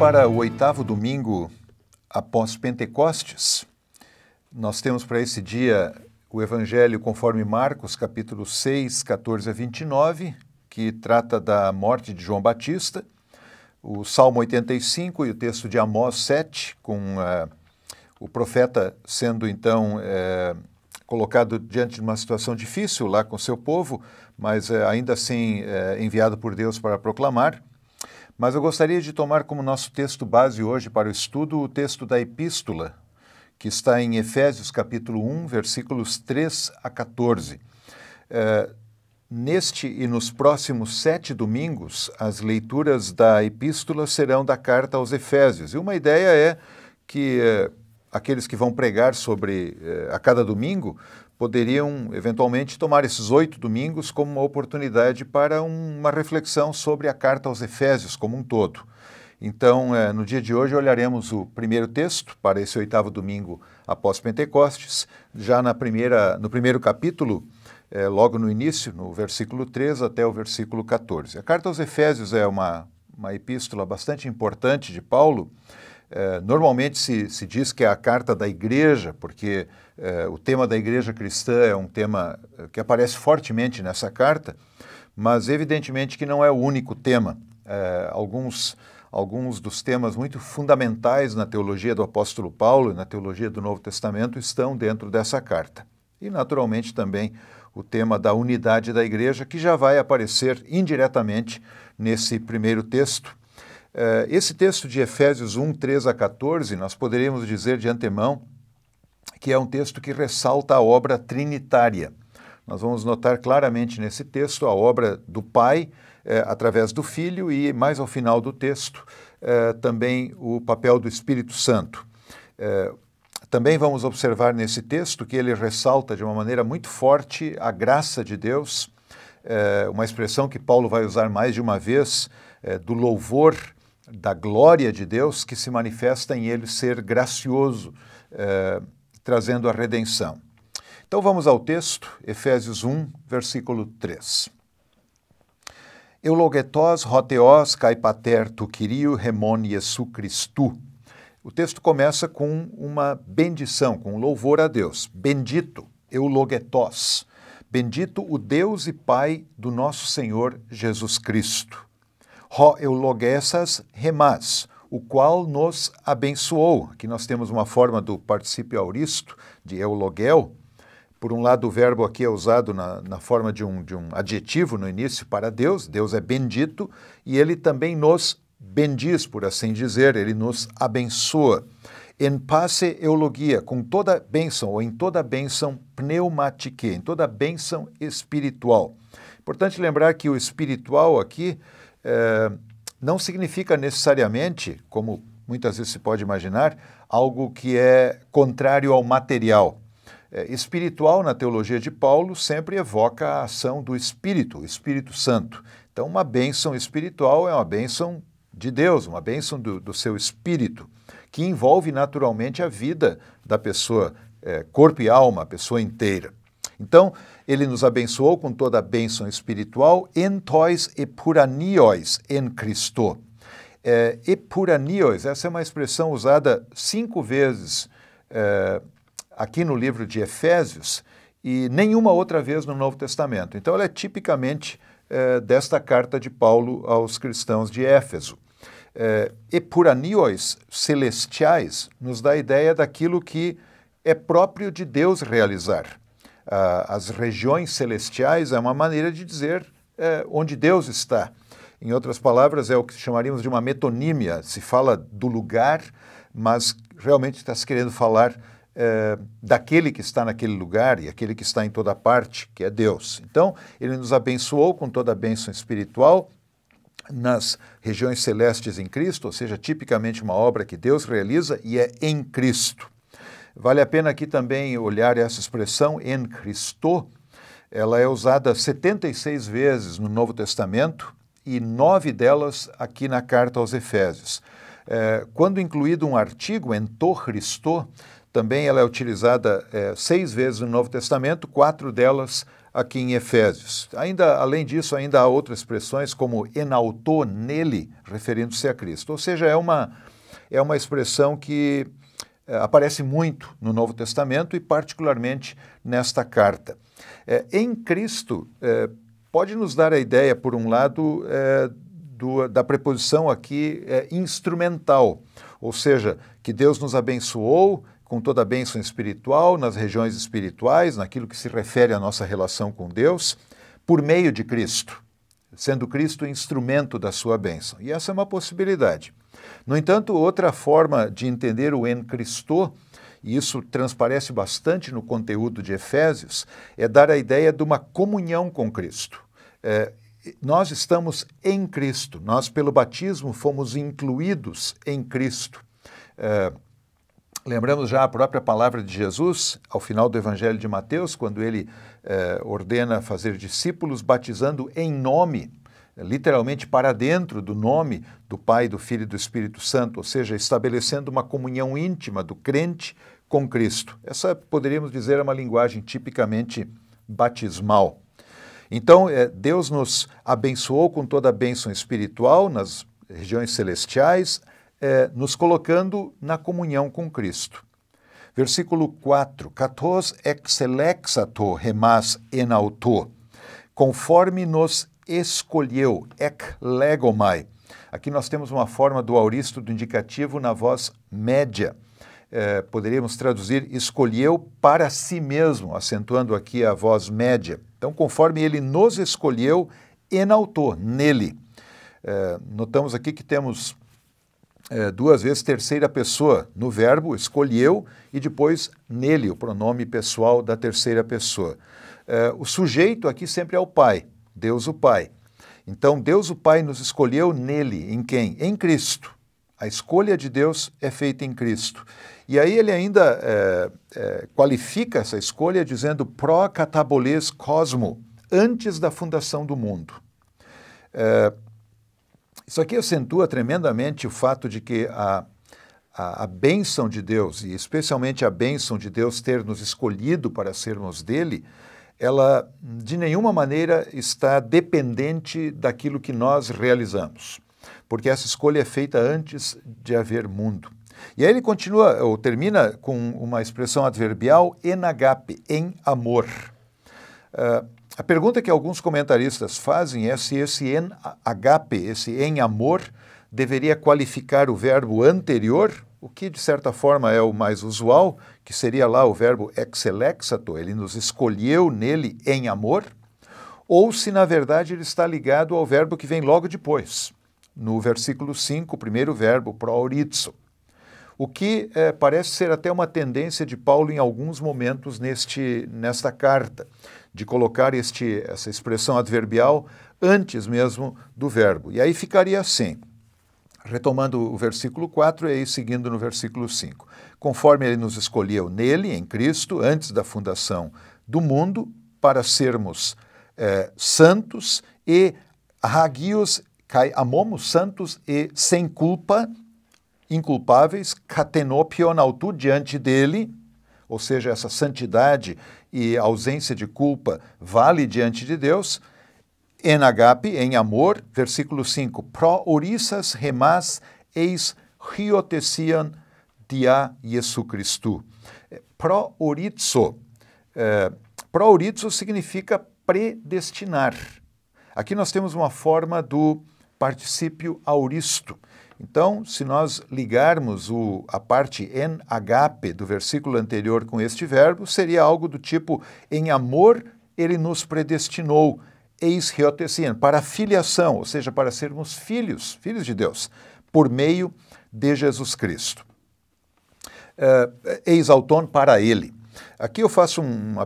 para o 8º domingo após Pentecostes. Nós temos para esse dia o Evangelho conforme Marcos, capítulo 6, 14 a 29, que trata da morte de João Batista, o Salmo 85 e o texto de Amós 7, com o profeta sendo então colocado diante de uma situação difícil lá com seu povo, mas ainda assim enviado por Deus para proclamar. Mas eu gostaria de tomar como nosso texto base hoje para o estudo o texto da Epístola, que está em Efésios capítulo 1, versículos 3 a 14. Neste e nos próximos 7 domingos, as leituras da Epístola serão da carta aos Efésios. E uma ideia é que aqueles que vão pregar sobre a cada domingo poderiam, eventualmente, tomar esses 8 domingos como uma oportunidade para uma reflexão sobre a carta aos Efésios como um todo. Então, no dia de hoje, olharemos o primeiro texto para esse 8º domingo após Pentecostes, já no primeiro capítulo, logo no início, no versículo 3 até o versículo 14. A carta aos Efésios é uma epístola bastante importante de Paulo. Normalmente se diz que é a carta da igreja, porque o tema da igreja cristã é um tema que aparece fortemente nessa carta, mas evidentemente que não é o único tema. Alguns dos temas muito fundamentais na teologia do apóstolo Paulo e na teologia do Novo Testamento estão dentro dessa carta. E, naturalmente, também o tema da unidade da igreja, que já vai aparecer indiretamente nesse primeiro texto. Esse texto de Efésios 1, 3 a 14, nós poderíamos dizer de antemão que é um texto que ressalta a obra trinitária. Nós vamos notar claramente nesse texto a obra do Pai, através do Filho, e mais ao final do texto também o papel do Espírito Santo. Também vamos observar nesse texto que ele ressalta de uma maneira muito forte a graça de Deus, uma expressão que Paulo vai usar mais de uma vez, do louvor da glória de Deus que se manifesta em ele ser gracioso, trazendo a redenção. Então vamos ao texto, Efésios 1, versículo 3. Eulogetos hoteos kai pater tu Kyriou hemon Iesu Christou. O texto começa com uma bendição, com um louvor a Deus. Bendito, eulogetos. Bendito o Deus e Pai do nosso Senhor Jesus Cristo. Ho eulogesas remas, o qual nos abençoou. Aqui nós temos uma forma do particípio auristo, de eulogel. Por um lado, o verbo aqui é usado na forma de um adjetivo no início para Deus. Deus é bendito e ele também nos bendiz, por assim dizer, ele nos abençoa. En passe eulogia, com toda bênção, ou em toda bênção pneumatique, em toda bênção espiritual. Importante lembrar que o espiritual aqui não significa necessariamente, como muitas vezes se pode imaginar, algo que é contrário ao material. Espiritual, na teologia de Paulo, sempre evoca a ação do Espírito, o Espírito Santo. Então, uma bênção espiritual é uma bênção de Deus, uma bênção do seu Espírito, que envolve naturalmente a vida da pessoa, corpo e alma, a pessoa inteira. Então, ele nos abençoou com toda a bênção espiritual, en tois epuranios en Christo. Epuranios, essa é uma expressão usada 5 vezes aqui no livro de Efésios e nenhuma outra vez no Novo Testamento. Então, ela é tipicamente desta carta de Paulo aos cristãos de Éfeso. Epuranios celestiais nos dá a ideia daquilo que é próprio de Deus realizar. As regiões celestiais é uma maneira de dizer onde Deus está. Em outras palavras, é o que chamaríamos de uma metonímia. Se fala do lugar, mas realmente está se querendo falar daquele que está naquele lugar e aquele que está em toda parte, que é Deus. Então, ele nos abençoou com toda a bênção espiritual nas regiões celestes em Cristo, ou seja, tipicamente uma obra que Deus realiza e é em Cristo. Vale a pena aqui também olhar essa expressão, en Christo. Ela é usada 76 vezes no Novo Testamento e 9 delas aqui na carta aos Efésios. Quando incluído um artigo, en to Christo, também ela é utilizada 6 vezes no Novo Testamento, 4 delas aqui em Efésios. Ainda, além disso, ainda há outras expressões como enautou nele, referindo-se a Cristo. Ou seja, é uma expressão que aparece muito no Novo Testamento e particularmente nesta carta. Em Cristo, pode nos dar a ideia, por um lado, da preposição aqui instrumental, ou seja, que Deus nos abençoou com toda a bênção espiritual, nas regiões espirituais, naquilo que se refere à nossa relação com Deus, por meio de Cristo, sendo Cristo instrumento da sua bênção. E essa é uma possibilidade. No entanto, outra forma de entender o en Christo, e isso transparece bastante no conteúdo de Efésios, é dar a ideia de uma comunhão com Cristo. Nós estamos em Cristo, nós pelo batismo fomos incluídos em Cristo. Lembramos já a própria palavra de Jesus, ao final do Evangelho de Mateus, quando ele ordena fazer discípulos, batizando em nome, literalmente para dentro do nome do Pai, do Filho e do Espírito Santo, ou seja, estabelecendo uma comunhão íntima do crente com Cristo. Essa, poderíamos dizer, é uma linguagem tipicamente batismal. Então, Deus nos abençoou com toda a bênção espiritual nas regiões celestiais, nos colocando na comunhão com Cristo. Versículo 4, katos exelexato remas enauto, conforme nos escolheu, ek legomai. Aqui nós temos uma forma do auristo do indicativo na voz média. Poderíamos traduzir escolheu para si mesmo, acentuando aqui a voz média. Então, conforme ele nos escolheu, enautou, nele. Notamos aqui que temos 2 vezes terceira pessoa no verbo, escolheu, e depois nele, o pronome pessoal da terceira pessoa. O sujeito aqui sempre é o Pai, Deus o Pai. Então, Deus o Pai nos escolheu nele, em quem? Em Cristo. A escolha de Deus é feita em Cristo. E aí ele ainda qualifica essa escolha dizendo pró kataboles cosmo, antes da fundação do mundo. Isso aqui acentua tremendamente o fato de que a bênção de Deus, e especialmente a bênção de Deus ter nos escolhido para sermos dele, ela de nenhuma maneira está dependente daquilo que nós realizamos, porque essa escolha é feita antes de haver mundo. E aí ele continua, ou termina com uma expressão adverbial, en agape, em amor. A pergunta que alguns comentaristas fazem é se esse en agape, esse em amor, deveria qualificar o verbo anterior, o que de certa forma é o mais usual, que seria lá o verbo exelexato, ele nos escolheu nele em amor, ou se na verdade ele está ligado ao verbo que vem logo depois, no versículo 5, o primeiro verbo, proaurizo. O que parece ser até uma tendência de Paulo em alguns momentos nesta carta, de colocar essa expressão adverbial antes mesmo do verbo. E aí ficaria assim, retomando o versículo 4 e aí seguindo no versículo 5. Conforme ele nos escolheu nele, em Cristo, antes da fundação do mundo, para sermos santos e hagios kai amomos, santos e sem culpa, inculpáveis, katenopionautu, diante dele, ou seja, essa santidade e ausência de culpa vale diante de Deus, en agape, em amor, versículo 5, pro orissas remas eis hiotesian dia Jesu Christu. Pro orizo significa predestinar. Aqui nós temos uma forma do particípio auristo. Então, se nós ligarmos a parte en agape do versículo anterior com este verbo, seria algo do tipo, em amor ele nos predestinou, eis hiotesian, para a filiação, ou seja, para sermos filhos de Deus, por meio de Jesus Cristo. Eis auton para ele. Aqui eu faço um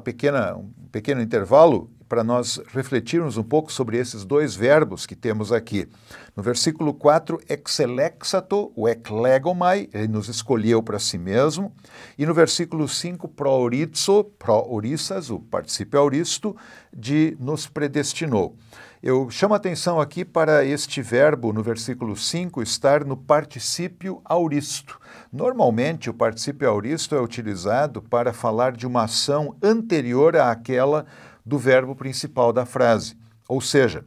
pequeno intervalo para nós refletirmos um pouco sobre esses dois verbos que temos aqui. No versículo 4, exelexato, o eklegomai, ele nos escolheu para si mesmo. E no versículo 5, proorissas, o particípio auristo, de nos predestinou. Eu chamo a atenção aqui para este verbo, no versículo 5, estar no particípio auristo. Normalmente, o particípio auristo é utilizado para falar de uma ação anterior àquela do verbo principal da frase. Ou seja,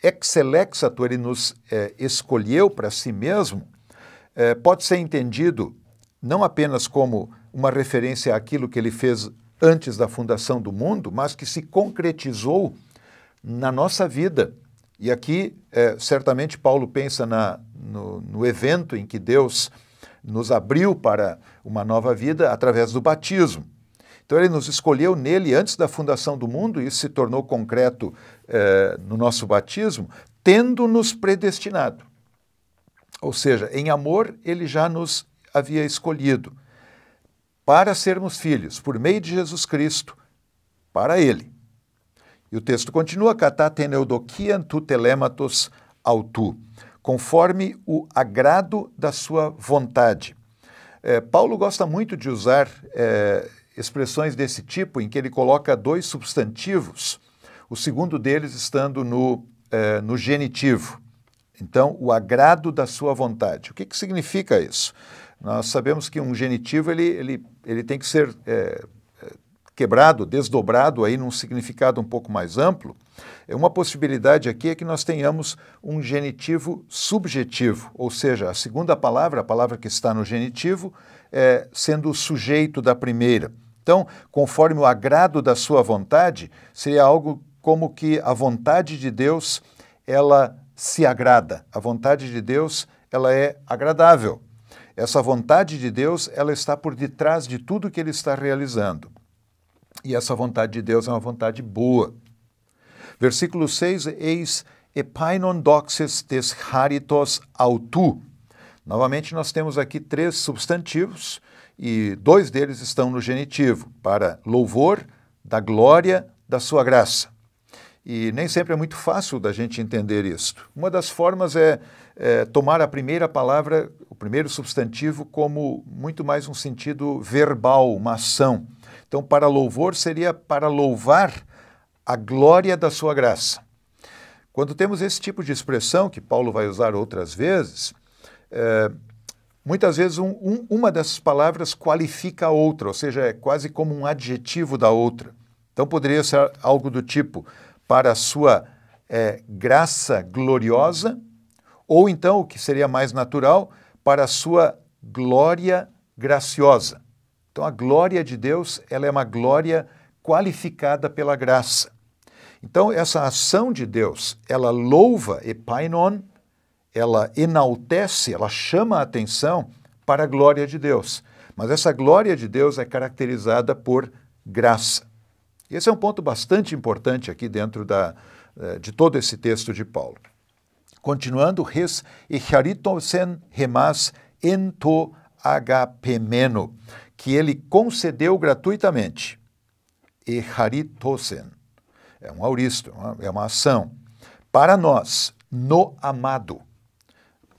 exelexato, ele nos escolheu para si mesmo, pode ser entendido não apenas como uma referência àquilo que ele fez antes da fundação do mundo, mas que se concretizou na nossa vida. E aqui, certamente, Paulo pensa no evento em que Deus nos abriu para uma nova vida através do batismo. Então, ele nos escolheu nele antes da fundação do mundo, e isso se tornou concreto no nosso batismo, tendo-nos predestinado. Ou seja, em amor, ele já nos havia escolhido para sermos filhos, por meio de Jesus Cristo, para ele. E o texto continua, katateneudokian tu telematos autu, conforme o agrado da sua vontade. Paulo gosta muito de usar expressões desse tipo, em que ele coloca dois substantivos, o segundo deles estando no genitivo. Então, o agrado da sua vontade. O que significa isso? Nós sabemos que um genitivo ele tem que ser quebrado, desdobrado aí num significado um pouco mais amplo. Uma possibilidade aqui é que nós tenhamos um genitivo subjetivo, ou seja, a segunda palavra, a palavra que está no genitivo, sendo o sujeito da primeira. Então, conforme o agrado da sua vontade, seria algo como que a vontade de Deus, ela se agrada. A vontade de Deus, ela é agradável. Essa vontade de Deus, ela está por detrás de tudo que ele está realizando. E essa vontade de Deus é uma vontade boa. Versículo 6, eis epainon doxes tes charitos autu. Novamente, nós temos aqui três substantivos, e dois deles estão no genitivo, para louvor da glória da sua graça. E nem sempre é muito fácil da gente entender isto. Uma das formas é tomar a primeira palavra, o primeiro substantivo, como muito mais um sentido verbal, uma ação. Então, para louvor seria para louvar a glória da sua graça. Quando temos esse tipo de expressão, que Paulo vai usar outras vezes, muitas vezes uma dessas palavras qualifica a outra, ou seja, é quase como um adjetivo da outra. Então, poderia ser algo do tipo, para a sua graça gloriosa, ou então, o que seria mais natural, para a sua glória graciosa. Então, a glória de Deus, ela é uma glória qualificada pela graça. Então, essa ação de Deus, ela louva, epainon, ela enaltece, ela chama a atenção para a glória de Deus. Mas essa glória de Deus é caracterizada por graça. Esse é um ponto bastante importante aqui dentro de todo esse texto de Paulo. Continuando, res echaritosen remas ento agapemeno, que ele concedeu gratuitamente. Echaritosen, é um auristo, é uma ação, para nós, no amado.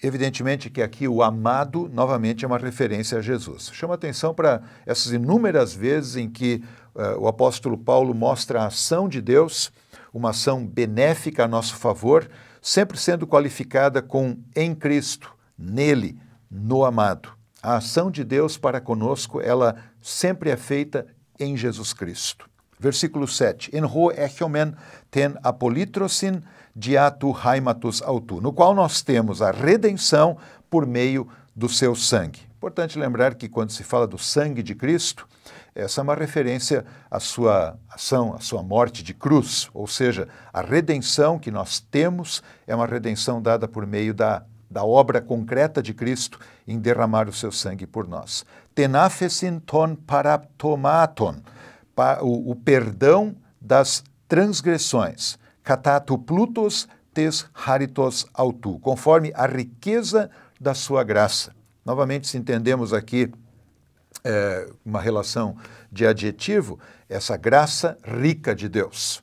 Evidentemente que aqui o amado, novamente, é uma referência a Jesus. Chama atenção para essas inúmeras vezes em que o apóstolo Paulo mostra a ação de Deus, uma ação benéfica a nosso favor, sempre sendo qualificada com em Cristo, nele, no amado. A ação de Deus para conosco, ela sempre é feita em Jesus Cristo. Versículo 7. En ho echomen ten apolitrosin diatu haimatus autu, no qual nós temos a redenção por meio do seu sangue. Importante lembrar que quando se fala do sangue de Cristo, essa é uma referência à sua ação, à sua morte de cruz, ou seja, a redenção que nós temos é uma redenção dada por meio da obra concreta de Cristo em derramar o seu sangue por nós. Tenafesin ton paraptomaton, o perdão das transgressões. Katatu plutos tes haritos autu, conforme a riqueza da sua graça. Novamente, se entendemos aqui uma relação de adjetivo, essa graça rica de Deus.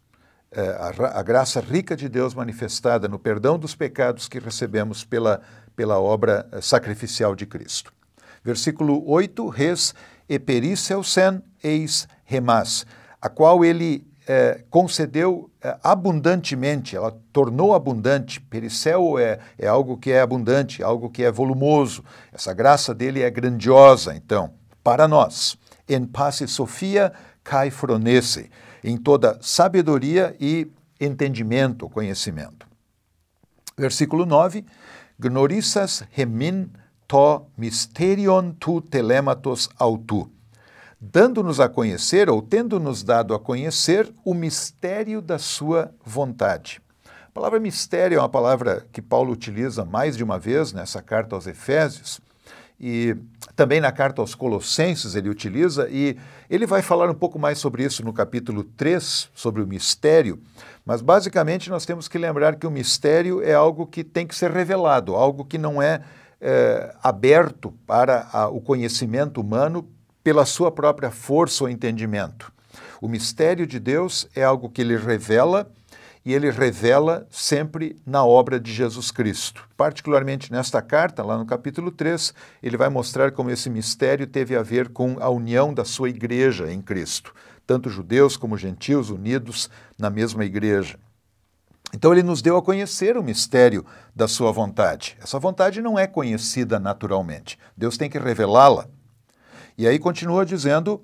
a graça rica de Deus manifestada no perdão dos pecados que recebemos pela obra sacrificial de Cristo. Versículo 8, res epericeusen eis remas, a qual ele concedeu abundantemente, ela tornou abundante. Periceu é algo que é abundante, algo que é volumoso. Essa graça dele é grandiosa, então, para nós. En pace sophia kai phronese, em toda sabedoria e entendimento, conhecimento. Versículo 9, gnorissas hemin to mysterion tu telematos autu, dando-nos a conhecer, ou tendo-nos dado a conhecer, o mistério da sua vontade. A palavra mistério é uma palavra que Paulo utiliza mais de uma vez nessa carta aos Efésios, e também na carta aos Colossenses ele utiliza, e ele vai falar um pouco mais sobre isso no capítulo 3, sobre o mistério, mas basicamente nós temos que lembrar que o mistério é algo que tem que ser revelado, algo que não é aberto para o conhecimento humano pela sua própria força ou entendimento. O mistério de Deus é algo que ele revela, e ele revela sempre na obra de Jesus Cristo. Particularmente nesta carta, lá no capítulo 3, ele vai mostrar como esse mistério teve a ver com a união da sua igreja em Cristo, tanto judeus como gentios unidos na mesma igreja. Então ele nos deu a conhecer o mistério da sua vontade. Essa vontade não é conhecida naturalmente. Deus tem que revelá-la. E aí continua dizendo,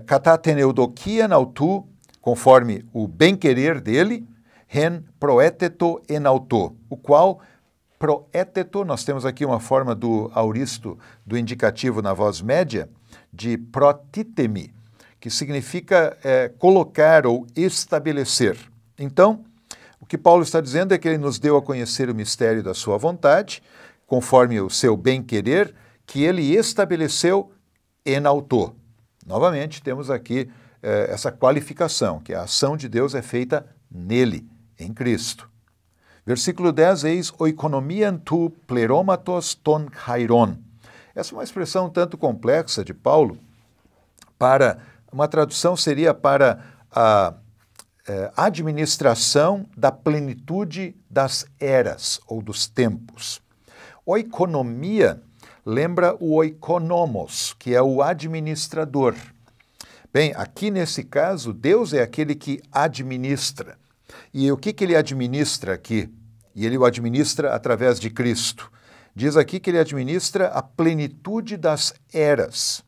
katateneudokia nautu, conforme o bem-querer dele, hen proeteto enauto, o qual proeteto, nós temos aqui uma forma do auristo, do indicativo na voz média, de protitemi, que significa colocar ou estabelecer. Então, o que Paulo está dizendo é que ele nos deu a conhecer o mistério da sua vontade, conforme o seu bem-querer, que ele estabeleceu enauto. Novamente, temos aqui essa qualificação, que a ação de Deus é feita nele, em Cristo. Versículo 10, eis oikonomian tu pleromatos ton chairon. Essa é uma expressão tanto complexa de Paulo, uma tradução seria para a administração da plenitude das eras ou dos tempos. Oikonomia lembra o oikonomos, que é o administrador. Bem, aqui nesse caso, Deus é aquele que administra. E o que ele administra aqui? E ele o administra através de Cristo. Diz aqui que ele administra a plenitude das eras.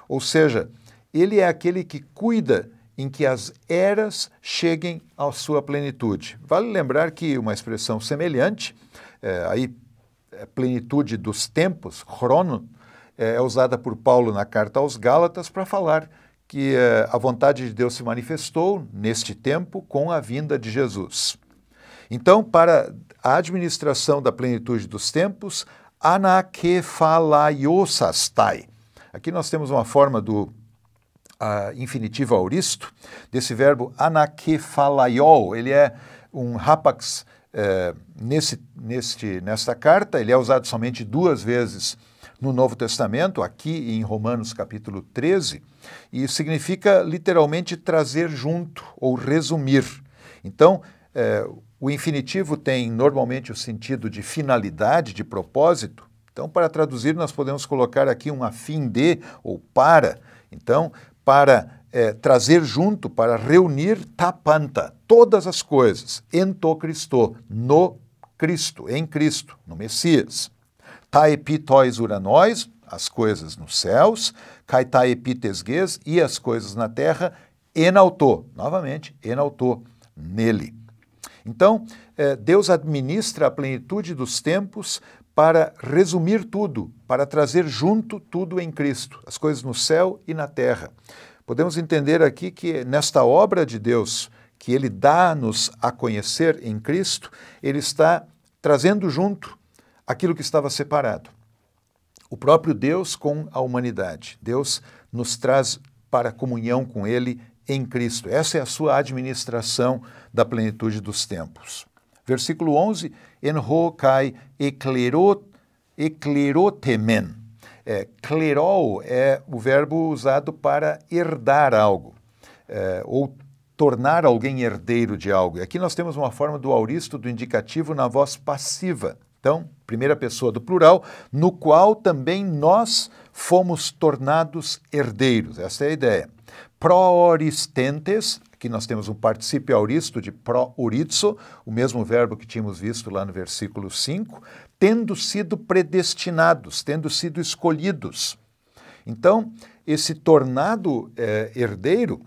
Ou seja, ele é aquele que cuida em que as eras cheguem à sua plenitude. Vale lembrar que uma expressão semelhante, plenitude dos tempos, chrono, é usada por Paulo na carta aos Gálatas para falar que a vontade de Deus se manifestou neste tempo com a vinda de Jesus. Então, para a administração da plenitude dos tempos, anakephalaiosastai. Aqui nós temos uma forma do infinitivo auristo, desse verbo anakephalaio. Ele é um rapax nesta carta, ele é usado somente 2 vezes no Novo Testamento, aqui em Romanos capítulo 13, e significa literalmente trazer junto ou resumir. Então, o infinitivo tem normalmente o sentido de finalidade, de propósito. Então, para traduzir, nós podemos colocar aqui um a fim de ou para. Então, para trazer junto, para reunir tapanta, todas as coisas, ento Christo, no Cristo, em Cristo, no Messias. Ta epi tois uranóis, as coisas nos céus, kai ta epi tesges, e as coisas na terra, enauto, novamente, enauto, nele. Então, Deus administra a plenitude dos tempos para resumir tudo, para trazer junto tudo em Cristo, as coisas no céu e na terra. Podemos entender aqui que nesta obra de Deus, que Ele dá-nos a conhecer em Cristo, Ele está trazendo junto aquilo que estava separado. O próprio Deus com a humanidade. Deus nos traz para a comunhão com Ele em Cristo. Essa é a sua administração da plenitude dos tempos. Versículo 11, enho kai eklerotemen. Klerou é o verbo usado para herdar algo, ou tornar alguém herdeiro de algo. E aqui nós temos uma forma do auristo do indicativo na voz passiva. Então, primeira pessoa do plural, no qual também nós fomos tornados herdeiros. Essa é a ideia. Prooristentes, aqui nós temos um particípio auristo de proorizo, o mesmo verbo que tínhamos visto lá no versículo 5, tendo sido predestinados, tendo sido escolhidos. Então, esse tornado herdeiro,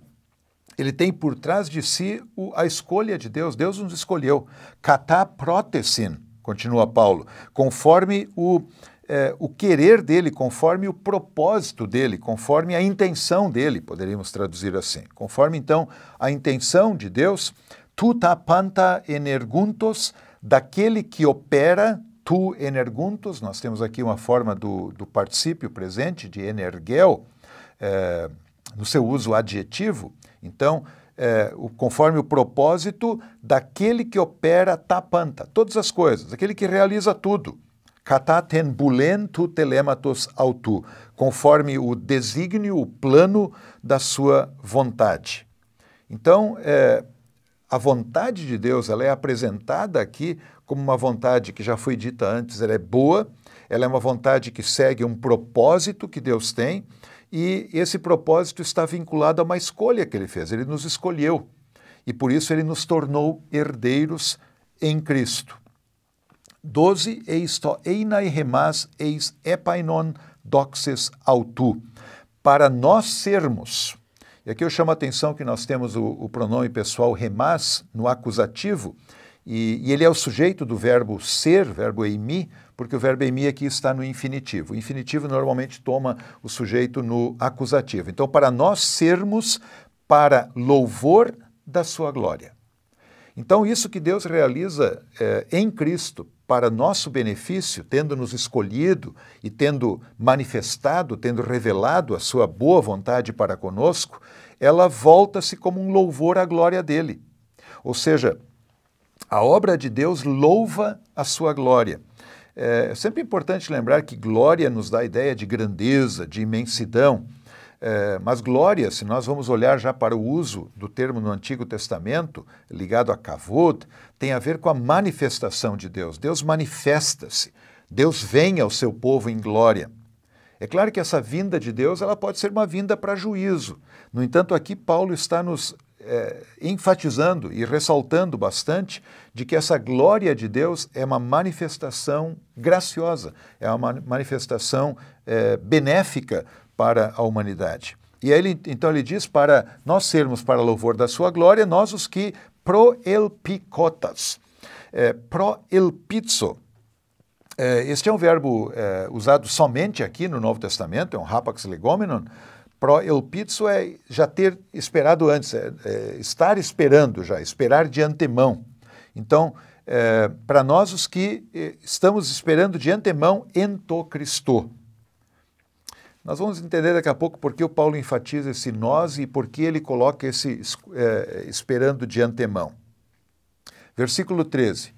ele tem por trás de si a escolha de Deus. Deus nos escolheu. Katá protesin, continua Paulo, conforme o querer dele, conforme o propósito dele, conforme a intenção dele, poderíamos traduzir assim. Conforme, então, a intenção de Deus, tu ta panta energuntos, daquele que opera, tu energuntos, nós temos aqui uma forma do particípio presente, de energel, no seu uso adjetivo. Então, conforme o propósito daquele que opera tapanta, todas as coisas, aquele que realiza tudo. Kataten bulen tu telematos autu, conforme o desígnio, o plano da sua vontade. Então, a vontade de Deus, ela é apresentada aqui como uma vontade que já foi dita antes, ela é boa, ela é uma vontade que segue um propósito que Deus tem, e esse propósito está vinculado a uma escolha que ele fez. Ele nos escolheu e por isso ele nos tornou herdeiros em Cristo. 12. Eis to einai remas eis epainon doxes autu. Para nós sermos, e aqui eu chamo a atenção que nós temos o pronome pessoal remas no acusativo, e ele é o sujeito do verbo ser, verbo eimi, porque o verbo eimi aqui está no infinitivo. O infinitivo normalmente toma o sujeito no acusativo. Então, para nós sermos para louvor da sua glória. Então, isso que Deus realiza em Cristo para nosso benefício, tendo nos escolhido e tendo manifestado, tendo revelado a sua boa vontade para conosco, ela volta-se como um louvor à glória dele. Ou seja, a obra de Deus louva a sua glória. É sempre importante lembrar que glória nos dá a ideia de grandeza, de imensidão. Mas glória, se nós vamos olhar já para o uso do termo no Antigo Testamento, ligado a kavod, tem a ver com a manifestação de Deus. Deus manifesta-se, Deus vem ao seu povo em glória. É claro que essa vinda de Deus ela pode ser uma vinda para juízo. No entanto, aqui Paulo está nos enfatizando e ressaltando bastante de que essa glória de Deus é uma manifestação graciosa, é uma manifestação benéfica para a humanidade. E aí, então ele diz para nós sermos para louvor da sua glória, nós os que proelpikotas, proelpizo. Este é um verbo usado somente aqui no Novo Testamento, é um rapax legomenon. Proelpizo é já ter esperado antes, estar esperando já, esperar de antemão. Então, para nós os que estamos esperando de antemão ento Cristo. Nós vamos entender daqui a pouco por que o Paulo enfatiza esse nós e por que ele coloca esse esperando de antemão. Versículo 13.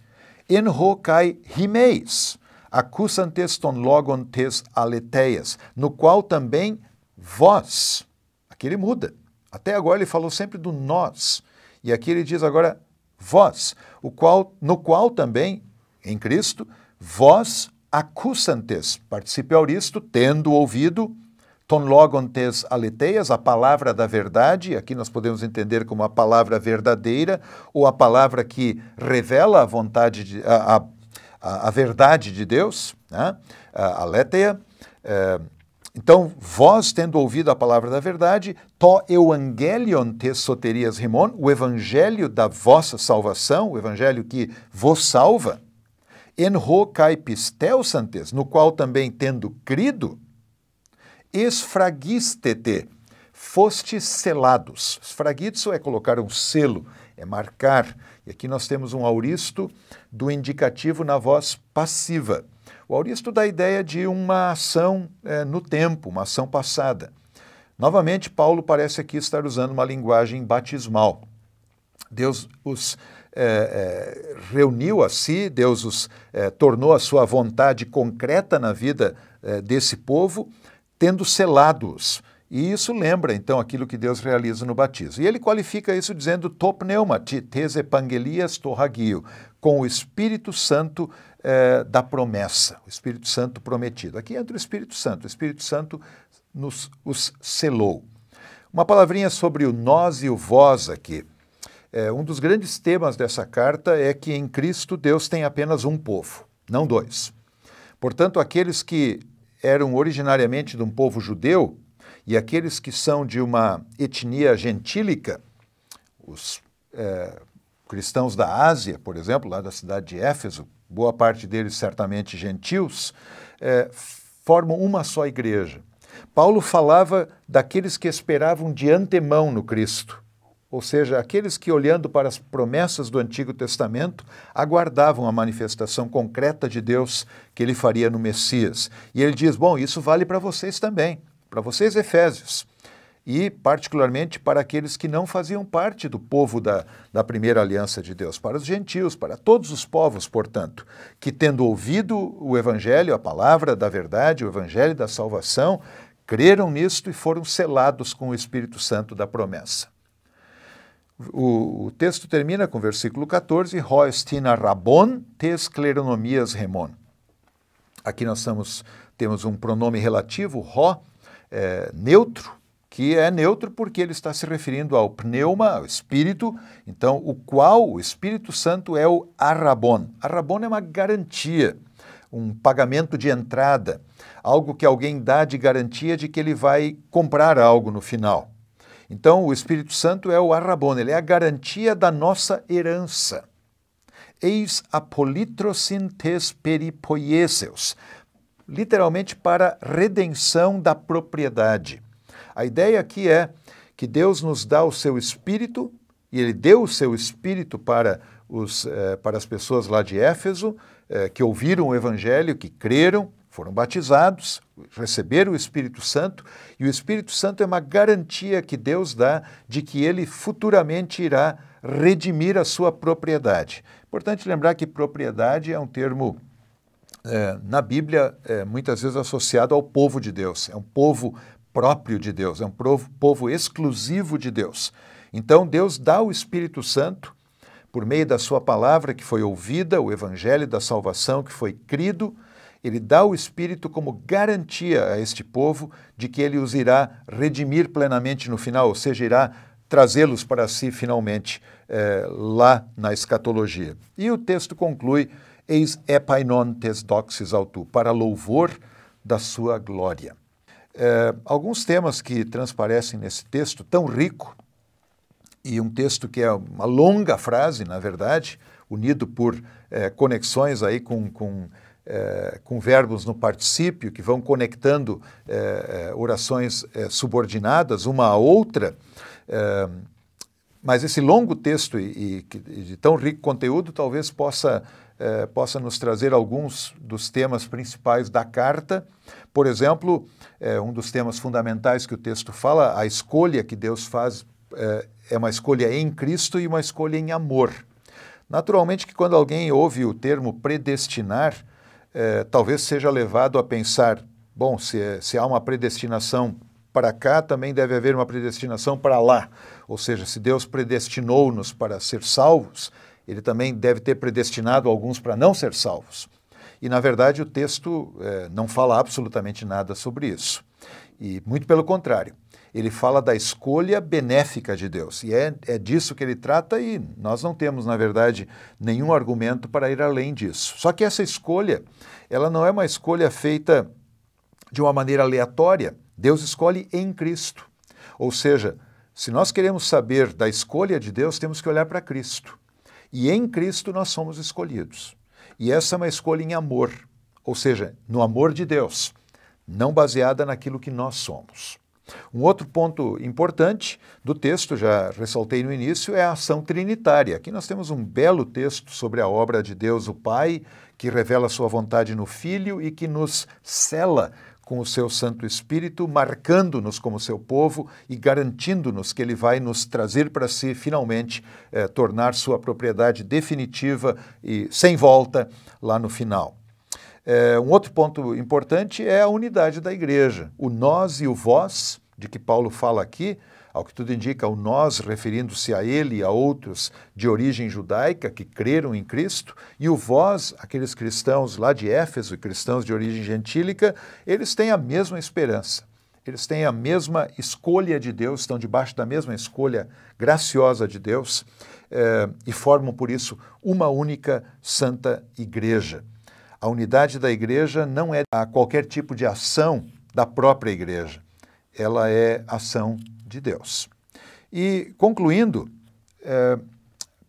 En ho kai himeis, accusantes ton logon tes aleteias, no qual também vós, aqui ele muda. Até agora ele falou sempre do nós, e aqui ele diz agora vós, no qual também, em Cristo, vós accusantes, participio auristo, tendo ouvido, ton logon tes aleteias, a palavra da verdade, aqui nós podemos entender como a palavra verdadeira, ou a palavra que revela a vontade, a verdade de Deus, né? A aletheia. Então, vós, tendo ouvido a palavra da verdade, to evangelion tes soterias rimon, o evangelho da vossa salvação, o evangelho que vos salva, en ho kai pisteusantes, no qual também tendo crido, esfragistete, fostes selados. Esfragizo é colocar um selo, é marcar. E aqui nós temos um auristo do indicativo na voz passiva. O auristo dá a ideia de uma ação no tempo, uma ação passada. Novamente, Paulo parece aqui estar usando uma linguagem batismal. Deus os reuniu a si, Deus os tornou a sua vontade concreta na vida desse povo, tendo selado-os. E isso lembra, então, aquilo que Deus realiza no batismo. E ele qualifica isso dizendo to pneuma, tes evangelias to hagio, com o Espírito Santo da promessa, o Espírito Santo prometido. Aqui entra o Espírito Santo os selou. Uma palavrinha sobre o nós e o vós aqui. Um dos grandes temas dessa carta é que em Cristo Deus tem apenas um povo, não dois. Portanto, aqueles que eram originariamente de um povo judeu e aqueles que são de uma etnia gentílica, os cristãos da Ásia, por exemplo, lá da cidade de Éfeso, boa parte deles certamente gentios, formam uma só igreja. Paulo falava daqueles que esperavam de antemão no Cristo, ou seja, aqueles que, olhando para as promessas do Antigo Testamento, aguardavam a manifestação concreta de Deus que ele faria no Messias. E ele diz, bom, isso vale para vocês também, para vocês efésios, e particularmente para aqueles que não faziam parte do povo da primeira aliança de Deus, para os gentios, para todos os povos, portanto, que tendo ouvido o Evangelho, a palavra da verdade, o Evangelho da salvação, creram nisto e foram selados com o Espírito Santo da promessa. O texto termina com o versículo 14, Ho estina rabon tes kleronomias remon. Aqui nós temos um pronome relativo, ho, neutro, que é neutro porque ele está se referindo ao pneuma, ao Espírito, então o qual o Espírito Santo é o arrabon. Arrabon é uma garantia, um pagamento de entrada, algo que alguém dá de garantia de que ele vai comprar algo no final. Então, o Espírito Santo é o arrabon, ele é a garantia da nossa herança. Eis apolitrosin tes peripoieseus, literalmente para redenção da propriedade. A ideia aqui é que Deus nos dá o seu Espírito, e ele deu o seu Espírito para as pessoas lá de Éfeso, que ouviram o Evangelho, que creram, foram batizados, receberam o Espírito Santo, e o Espírito Santo é uma garantia que Deus dá de que ele futuramente irá redimir a sua propriedade. Importante lembrar que propriedade é um termo, na Bíblia, muitas vezes associado ao povo de Deus, é um povo próprio de Deus, é um povo exclusivo de Deus. Então Deus dá o Espírito Santo por meio da sua palavra que foi ouvida, o Evangelho da salvação que foi crido, ele dá o Espírito como garantia a este povo de que ele os irá redimir plenamente no final, ou seja, irá trazê-los para si finalmente lá na escatologia. E o texto conclui, eis epainon tes doxis autu, para louvor da sua glória. Alguns temas que transparecem nesse texto tão rico, e um texto que é uma longa frase, na verdade, unido por conexões aí com verbos no particípio, que vão conectando orações subordinadas uma à outra, mas esse longo texto e de tão rico conteúdo talvez possa nos trazer alguns dos temas principais da carta. Por exemplo, um dos temas fundamentais que o texto fala, a escolha que Deus faz é uma escolha em Cristo e uma escolha em amor. Naturalmente que quando alguém ouve o termo predestinar, talvez seja levado a pensar, bom, se há uma predestinação para cá, também deve haver uma predestinação para lá. Ou seja, se Deus predestinou-nos para ser salvos, ele também deve ter predestinado alguns para não ser salvos. E, na verdade, o texto não fala absolutamente nada sobre isso. E, muito pelo contrário, ele fala da escolha benéfica de Deus. E é disso que ele trata e nós não temos, na verdade, nenhum argumento para ir além disso. Só que essa escolha, ela não é uma escolha feita de uma maneira aleatória. Deus escolhe em Cristo. Ou seja, se nós queremos saber da escolha de Deus, temos que olhar para Cristo. E em Cristo nós somos escolhidos. E essa é uma escolha em amor, ou seja, no amor de Deus, não baseada naquilo que nós somos. Um outro ponto importante do texto, já ressaltei no início, é a ação trinitária. Aqui nós temos um belo texto sobre a obra de Deus, o Pai, que revela a sua vontade no Filho e que nos sela com o seu Santo Espírito, marcando-nos como seu povo e garantindo-nos que ele vai nos trazer para si, finalmente, tornar sua propriedade definitiva e sem volta lá no final. Um outro ponto importante é a unidade da igreja. O nós e o vós, de que Paulo fala aqui, ao que tudo indica, o nós, referindo-se a ele e a outros de origem judaica que creram em Cristo, e o vós, aqueles cristãos lá de Éfeso, cristãos de origem gentílica, eles têm a mesma esperança. Eles têm a mesma escolha de Deus, estão debaixo da mesma escolha graciosa de Deus e formam, por isso, uma única santa igreja. A unidade da igreja não é a qualquer tipo de ação da própria igreja. Ela é ação de Deus. E, concluindo,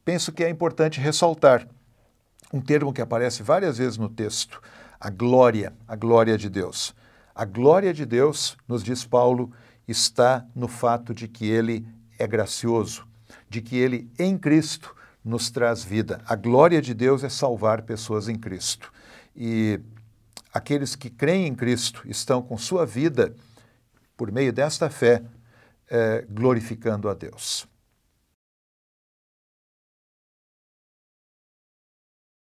penso que é importante ressaltar um termo que aparece várias vezes no texto, a glória de Deus. A glória de Deus, nos diz Paulo, está no fato de que Ele é gracioso, de que Ele, em Cristo, nos traz vida. A glória de Deus é salvar pessoas em Cristo. E aqueles que creem em Cristo estão com sua vida, por meio desta fé, glorificando a Deus.